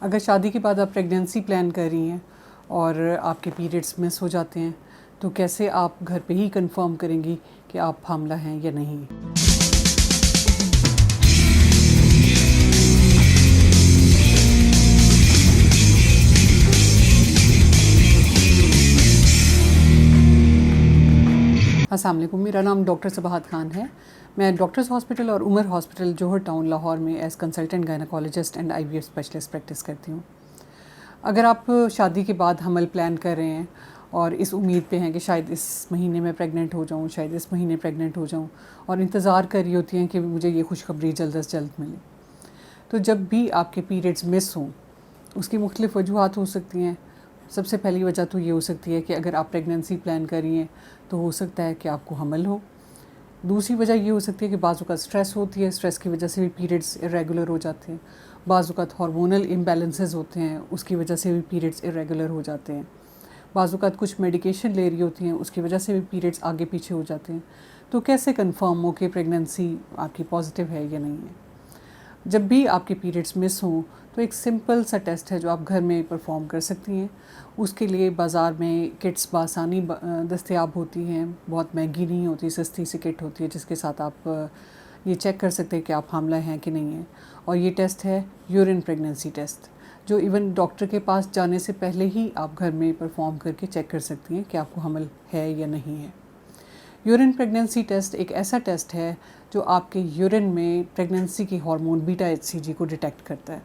अगर शादी के बाद आप प्रेगनेंसी प्लान कर रही हैं और आपके पीरियड्स मिस हो जाते हैं तो कैसे आप घर पे ही कंफर्म करेंगी कि आप हामिला हैं या नहीं। अस्सलाम वालेकुम, मेरा नाम डॉक्टर सबाहत खान है। मैं डॉक्टर्स हॉस्पिटल और उमर हॉस्पिटल जौहर टाउन लाहौर में as consultant gynaecologist and IVF specialist practice करती हूँ। अगर आप शादी के बाद हमल प्लान कर रहे हैं और इस उम्मीद पे हैं कि शायद इस महीने में प्रेग्नेंट हो जाऊँ, शायद इस महीने प्रेग्नेंट हो जाऊँ और इंतज़ार कर रही होती हैं कि मुझे ये खुशखबरी जल्द अज़ जल्द मिले, तो जब भी आपके पीरियड्स मिस हों उसकी मुख्तलिफ़ वजूहात हो सकती हैं। सबसे पहली वजह तो ये हो सकती है कि अगर आप प्रेगनेंसी प्लान कर रही हैं तो हो सकता है कि आपको हमल हो। दूसरी वजह ये हो सकती है कि बाज़ औक़ात स्ट्रेस होती है, स्ट्रेस की वजह से भी पीरियड्स इरेगुलर हो जाते हैं। बाज़ औक़ात हार्मोनल इम्बैलेंसेस होते हैं, उसकी वजह से भी पीरियड्स इरेगुलर हो जाते हैं। बाज़ औक़ात कुछ मेडिकेशन ले रही होती हैं, उसकी वजह से भी पीरियड्स आगे पीछे हो जाते हैं। तो कैसे कंफर्म हो कि प्रेगनेंसी आपकी पॉजिटिव है या नहीं है। जब भी आपके पीरियड्स मिस हों तो एक सिंपल सा टेस्ट है जो आप घर में परफॉर्म कर सकती हैं। उसके लिए बाज़ार में किट्स बासानी दस्तयाब होती हैं, बहुत महंगी नहीं होती, सस्ती सी किट होती है जिसके साथ आप ये चेक कर सकते हैं कि आप हामिला हैं कि नहीं हैं। और ये टेस्ट है यूरिन प्रेगनेंसी टेस्ट, जो इवन डॉक्टर के पास जाने से पहले ही आप घर में परफॉर्म करके चेक कर सकती हैं कि आपको हमल है या नहीं है। यूरिन प्रेगनेंसी टेस्ट एक ऐसा टेस्ट है जो आपके यूरिन में प्रेगनेंसी की हार्मोन बीटा HCG को डिटेक्ट करता है।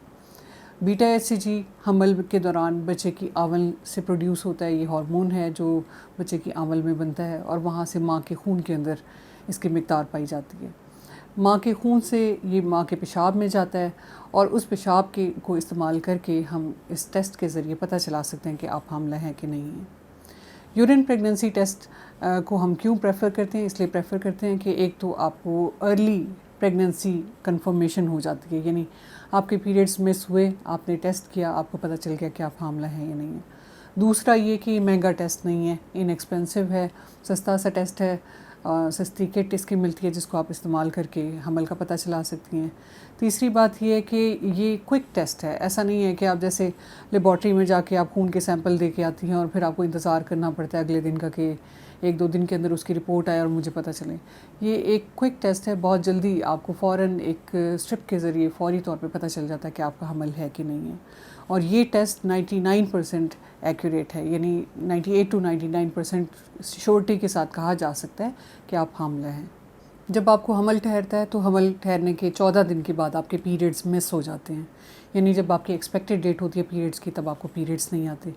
बीटा HCG हमल के दौरान बच्चे की आंवल से प्रोड्यूस होता है। ये हार्मोन है जो बच्चे की आंवल में बनता है और वहाँ से माँ के खून के अंदर इसकी मिक़दार पाई जाती है। माँ के खून से ये माँ के पेशाब में जाता है और उस पेशाब के को इस्तेमाल करके हम इस टेस्ट के ज़रिए पता चला सकते हैं कि आप हामिला हैं कि नहीं हैं। यूरिन प्रेगनेंसी टेस्ट को हम क्यों प्रेफर करते हैं? इसलिए प्रेफर करते हैं कि एक तो आपको अर्ली प्रेगनेंसी कंफर्मेशन हो जाती है, यानी आपके पीरियड्स मिस हुए, आपने टेस्ट किया, आपको पता चल गया कि आप हामिला हैं या नहीं है। दूसरा ये कि महंगा टेस्ट नहीं है, इनएक्सपेंसिव है, सस्ता सा टेस्ट है। सस्ती किट इसकी मिलती है जिसको आप इस्तेमाल करके हमल का पता चला सकती हैं। तीसरी बात ये है कि ये क्विक टेस्ट है। ऐसा नहीं है कि आप जैसे लेबॉर्ट्री में जाके आप खून के सैंपल दे के आती हैं और फिर आपको इंतज़ार करना पड़ता है अगले दिन का कि 1-2 दिन के अंदर उसकी रिपोर्ट आए और मुझे पता चले। ये एक क्विक टेस्ट है, बहुत जल्दी आपको फ़ौरन एक स्ट्रिप के ज़रिए फ़ौरी तौर पे पता चल जाता है कि आपका हमल है कि नहीं है। और ये टेस्ट 99% एक्यूरेट है, यानी 98 to 99% श्योरिटी के साथ कहा जा सकता है कि आप हामिला हैं। जब आपको हमल ठहरता है तो हमल ठहरने के 14 दिन के बाद आपके पीरियड्स मिस हो जाते हैं, यानी जब आपकी एक्सपेक्टेड डेट होती है पीरियड्स की तब आपको पीरियड्स नहीं आते।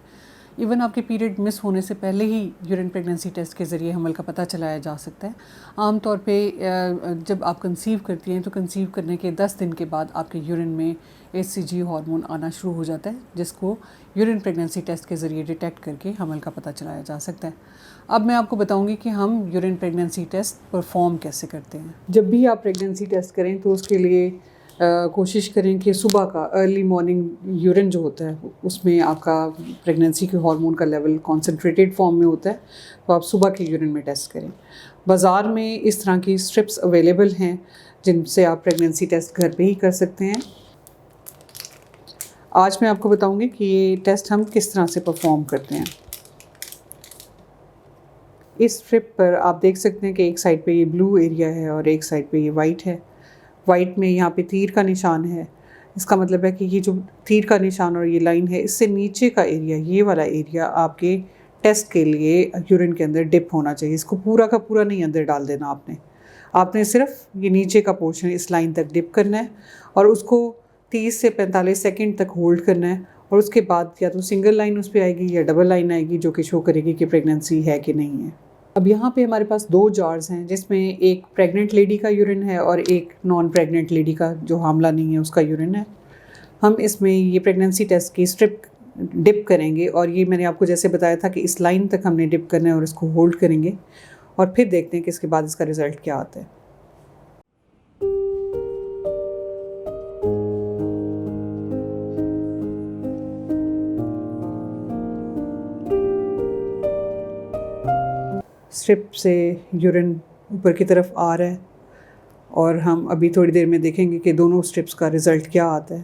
इवन आपके पीरियड मिस होने से पहले ही यूरिन प्रेगनेंसी टेस्ट के ज़रिए हमल का पता चलाया जा सकता है। आम तौर पे जब आप कंसीव करती हैं तो कंसीव करने के 10 दिन के बाद आपके यूरिन में HCG हार्मोन आना शुरू हो जाता है, जिसको यूरिन प्रेगनेंसी टेस्ट के ज़रिए डिटेक्ट करके हमल का पता चलाया जा सकता है। अब मैं आपको बताऊंगी कि हम यूरिन प्रेगनेंसी टेस्ट परफॉर्म कैसे करते हैं। जब भी आप प्रेगनेंसी टेस्ट करें तो उसके लिए कोशिश करें कि सुबह का अर्ली मॉर्निंग यूरिन जो होता है उसमें आपका प्रेगनेंसी के हार्मोन का लेवल कॉन्सेंट्रेटेड फॉर्म में होता है, तो आप सुबह के यूरिन में टेस्ट करें। बाज़ार में इस तरह की स्ट्रिप्स अवेलेबल हैं जिनसे आप प्रेगनेंसी टेस्ट घर पे ही कर सकते हैं। आज मैं आपको बताऊंगी कि ये टेस्ट हम किस तरह से परफॉर्म करते हैं। इस स्ट्रिप पर आप देख सकते हैं कि एक साइड पे ये ब्लू एरिया है और एक साइड पे ये वाइट है। वाइट में यहाँ पे तीर का निशान है, इसका मतलब है कि ये जो तीर का निशान और ये लाइन है, इससे नीचे का एरिया, ये वाला एरिया आपके टेस्ट के लिए यूरिन के अंदर डिप होना चाहिए। इसको पूरा का पूरा नहीं अंदर डाल देना आपने सिर्फ ये नीचे का पोर्शन इस लाइन तक डिप करना है और उसको 30 से 45 सेकेंड तक होल्ड करना है। और उसके बाद या तो सिंगल लाइन उस पर आएगी या डबल लाइन आएगी जो कि शो करेगी कि प्रेगनेंसी है कि नहीं है। अब यहाँ पे हमारे पास 2 जार्स हैं जिसमें एक प्रेग्नेंट लेडी का यूरिन है और एक नॉन प्रेग्नेंट लेडी का, जो हामला नहीं है, उसका यूरिन है। हम इसमें ये प्रेगनेंसी टेस्ट की स्ट्रिप डिप करेंगे और ये मैंने आपको जैसे बताया था कि इस लाइन तक हमने डिप करना है और इसको होल्ड करेंगे और फिर देखते हैं कि इसके बाद इसका रिज़ल्ट क्या आता है। स्ट्रिप से यूरिन ऊपर की तरफ आ रहा है और हम अभी थोड़ी देर में देखेंगे कि दोनों स्ट्रिप्स का रिज़ल्ट क्या आता है।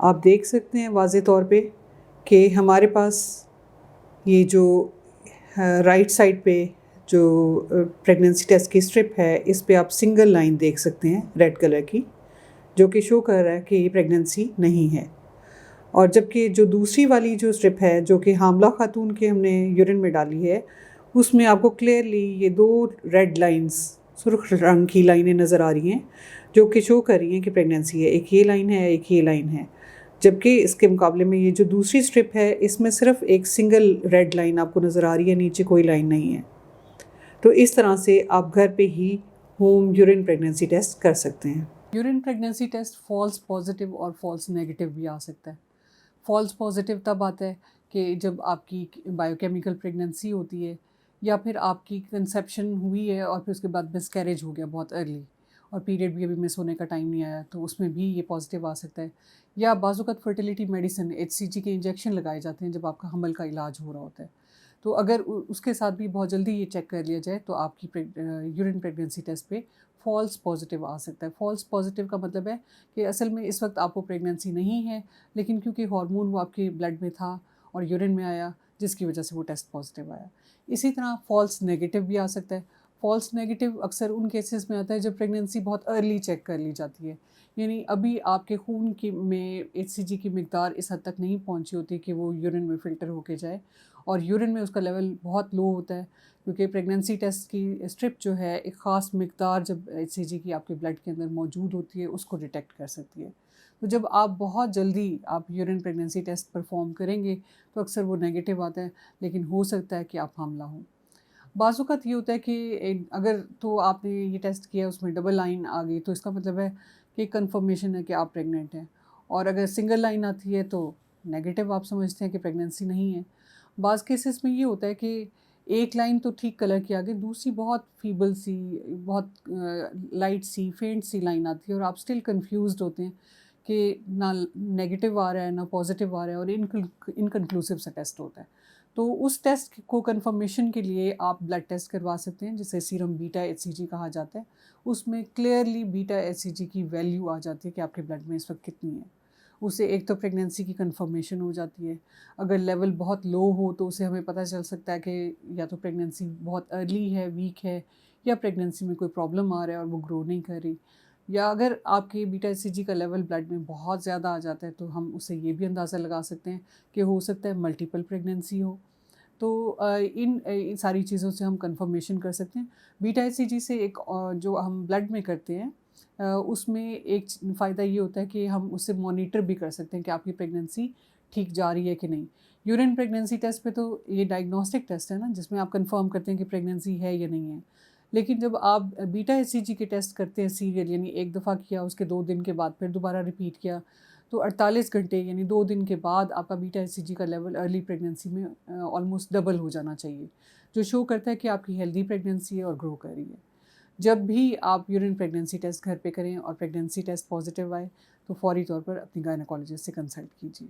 आप देख सकते हैं वाज़े तौर पे कि हमारे पास ये जो राइट साइड पे जो प्रेगनेंसी टेस्ट की स्ट्रिप है, इस पे आप सिंगल लाइन देख सकते हैं रेड कलर की, जो कि शो कर रहा है कि ये प्रेगनेंसी नहीं है। और जबकि जो दूसरी वाली जो स्ट्रिप है, जो कि हामला खातून के हमने यूरिन में डाली है, उसमें आपको क्लियरली ये 2 रेड लाइंस, सुर्ख रंग की लाइनें नज़र आ रही हैं, जो कि शो कर रही हैं कि प्रेगनेंसी है। एक ये लाइन है, एक ये लाइन है। जबकि इसके मुकाबले में ये जो दूसरी स्ट्रिप है, इसमें सिर्फ एक सिंगल रेड लाइन आपको नज़र आ रही है, नीचे कोई लाइन नहीं है। तो इस तरह से आप घर पे ही होम यूरिन प्रेगनेंसी टेस्ट कर सकते हैं। Urine pregnancy test false positive और फॉल्स नेगेटिव भी आ सकता है। फॉल्स पॉजिटिव तब आता है कि जब आपकी बायोकेमिकल प्रेगनेंसी होती है, या फिर आपकी कंसेप्शन हुई है और फिर उसके बाद मिसकैरेज हो गया बहुत अर्ली, और पीरियड भी अभी मिस होने का टाइम नहीं आया, तो उसमें भी ये पॉजिटिव आ सकता है। या बाज़-औक़ात फर्टिलिटी मेडिसिन HCG के इंजेक्शन लगाए जाते हैं जब आपका हमल का इलाज हो रहा होता है। तो अगर उसके साथ भी बहुत जल्दी ये चेक कर लिया जाए तो आपकी यूरिन प्रेगनेंसी टेस्ट पे फॉल्स पॉजिटिव आ सकता है। फॉल्स पॉजिटिव का मतलब है कि असल में इस वक्त आपको प्रेगनेंसी नहीं है, लेकिन क्योंकि हार्मोन वो आपके ब्लड में था और यूरिन में आया, जिसकी वजह से वो टेस्ट पॉजिटिव आया। इसी तरह फॉल्स नेगेटिव भी आ सकता है। फॉल्स नेगेटिव अक्सर उन केसेस में आता है जब प्रेगनेंसी बहुत अर्ली चेक कर ली जाती है, यानी अभी आपके खून की में HCG की मिकदार इस हद तक नहीं पहुंची होती कि वो यूरिन में फ़िल्टर होके जाए, और यूरिन में उसका लेवल बहुत लो होता है, क्योंकि प्रेगनेंसी टेस्ट की स्ट्रिप जो है एक ख़ास मिकदार जब HCG की आपके ब्लड के अंदर मौजूद होती है उसको डिटेक्ट कर सकती है। तो जब आप बहुत जल्दी आप यूरिन प्रेगनेंसी टेस्ट परफॉर्म करेंगे तो अक्सर वो नेगेटिव आता है, लेकिन हो सकता है कि आप हामला हों। बाज़ औक़ात ये होता है कि अगर तो आपने ये टेस्ट किया उसमें डबल लाइन आ गई, तो इसका मतलब है कि कन्फर्मेशन है कि आप प्रेग्नेंट हैं, और अगर सिंगल लाइन आती है तो नेगेटिव आप समझते हैं कि प्रेगनेंसी नहीं है। बाज़ केसेस में ये होता है कि एक लाइन तो ठीक कलर की आ गई, दूसरी बहुत फीबल सी, बहुत लाइट सी, फेंट सी लाइन आती है, और आप स्टिल कन्फ्यूज़्ड होते हैं कि ना नेगेटिव आ रहा है ना पॉजिटिव आ रहा है, और इनकन्क्लूसिव सा टेस्ट होता है। तो उस टेस्ट को कंफर्मेशन के लिए आप ब्लड टेस्ट करवा सकते हैं, जिसे सीरम बीटा HCG कहा जाता है। उसमें क्लियरली बीटा HCG की वैल्यू आ जाती है कि आपके ब्लड में इस वक्त कितनी है। उससे एक तो प्रेगनेंसी की कंफर्मेशन हो जाती है। अगर लेवल बहुत लो हो तो उसे हमें पता चल सकता है कि या तो प्रेगनेंसी बहुत अर्ली है, वीक है, या प्रेगनेंसी में कोई प्रॉब्लम आ रहा है और वो ग्रो नहीं कर रही। या अगर आपके बीटा HCG का लेवल ब्लड में बहुत ज़्यादा आ जाता है तो हम उससे ये भी अंदाज़ा लगा सकते हैं कि हो सकता है मल्टीपल प्रेगनेंसी हो। तो इन सारी चीज़ों से हम कंफर्मेशन कर सकते हैं। बीटा HCG से एक जो हम ब्लड में करते हैं, उसमें एक फ़ायदा ये होता है कि हम उससे मॉनिटर भी कर सकते हैं कि आपकी प्रेगनेंसी ठीक जा रही है कि नहीं। यूरिन प्रेगनेंसी टेस्ट पे तो ये डायग्नोस्टिक टेस्ट है ना, जिसमें आप कंफर्म करते हैं कि प्रेगनेंसी है या नहीं है। लेकिन जब आप बीटा HCG के टेस्ट करते हैं सीरियल, यानी एक दफ़ा किया, उसके 2 दिन के बाद फिर दोबारा रिपीट किया, तो 48 घंटे यानी 2 दिन के बाद आपका बीटा HCG का लेवल अर्ली प्रेगनेंसी में ऑलमोस्ट डबल हो जाना चाहिए, जो शो करता है कि आपकी हेल्दी प्रेगनेंसी है और ग्रो कर रही है। जब भी आप यूरिन प्रेगनेंसी टेस्ट घर पे करें और प्रेगनेंसी टेस्ट पॉजिटिव आए, तो फ़ौरी तौर पर अपनी गायनेकोलॉजिस्ट से कंसल्ट कीजिए।